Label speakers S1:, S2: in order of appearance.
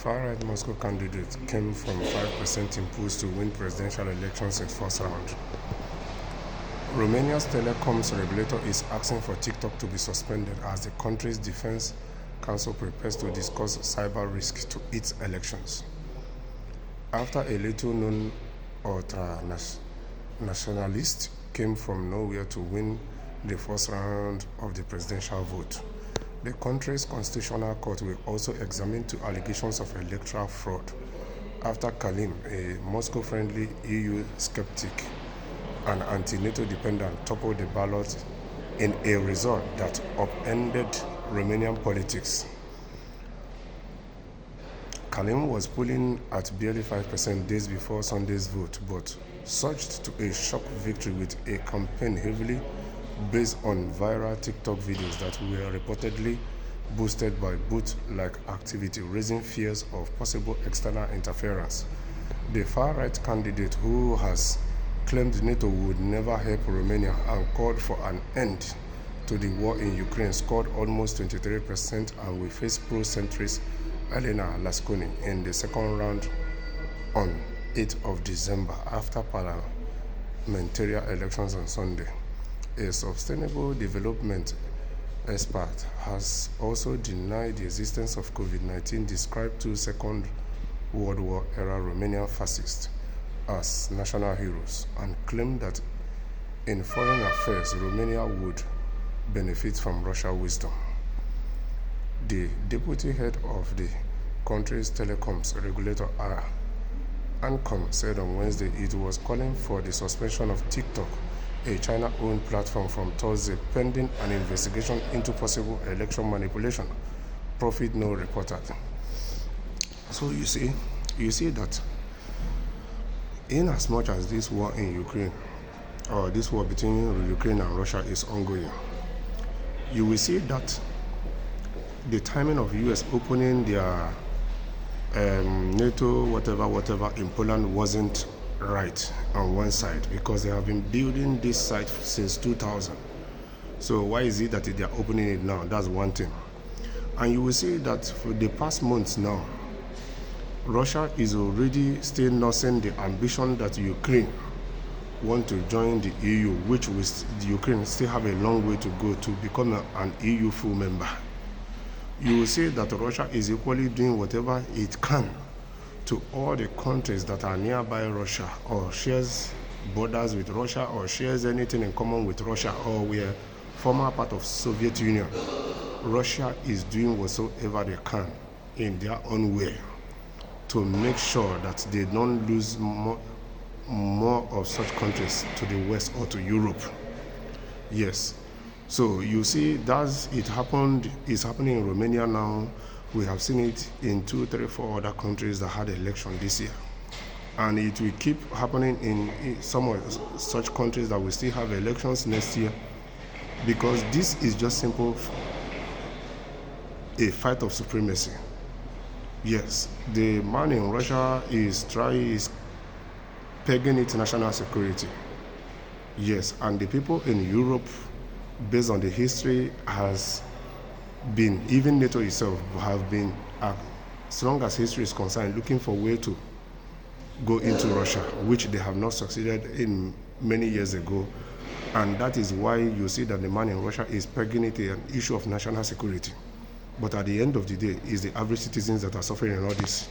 S1: Far-right Moscow candidate came from 5% in polls to win presidential elections in first round. Romania's telecoms regulator is asking for TikTok to be suspended as the country's defense council prepares to discuss cyber risks to its elections. After a little-known ultra-nationalist came from nowhere to win the first round of the presidential vote, the country's constitutional court will also examine two allegations of electoral fraud after Kalim, a Moscow-friendly EU skeptic and anti-NATO dependent, toppled the ballot in a result that upended Romanian politics. Kalim was polling at barely 5% days before Sunday's vote, but surged to a shock victory with a campaign heavily based on viral TikTok videos that were reportedly boosted by bot-like activity, raising fears of possible external interference. The far-right candidate, who has claimed NATO would never help Romania and called for an end to the war in Ukraine, scored almost 23% and will face pro-centrist Elena Lasconi in the second round on 8th of December after parliamentary elections on Sunday. A sustainable development expert has also denied the existence of COVID-19, described two Second World War era Romanian fascists as national heroes, and claimed that in foreign affairs Romania would benefit from Russia's wisdom. The deputy head of the country's telecoms regulator ANCOM said on Wednesday it was calling for the suspension of TikTok, a China-owned platform, from Thursday, pending an investigation into possible election manipulation, Profit No reported. So you see that in as much as this war in Ukraine, or this war between Ukraine and Russia is ongoing, you will see that the timing of US opening their NATO whatever in Poland wasn't right on one side, because they have been building this site since 2000. So why is it that they are opening it now? That's one thing. And you will see that for the past months now, Russia is already still nursing the ambition that Ukraine want to join the EU, which the Ukraine still have a long way to go to become an EU full member. You will see that Russia is equally doing whatever it can to all the countries that are nearby Russia, or shares borders with Russia, or shares anything in common with Russia, or were former part of Soviet Union. Russia is doing whatsoever they can in their own way to make sure that they don't lose more of such countries to the West or to Europe. Yes. So you see, it's happening in Romania now. We have seen it in 2, 3, 4 other countries that had election this year. And it will keep happening in some of such countries that will still have elections next year, because this is just simple a fight of supremacy. Yes, the man in Russia is pegging it national security. Yes, and the people in Europe, based on the history, has been, even NATO itself have been, as long as history is concerned, looking for a way to go into Russia, which they have not succeeded in many years ago. And that is why you see that the man in Russia is pegging it an issue of national security. But at the end of the day, it's the average citizens that are suffering in all this.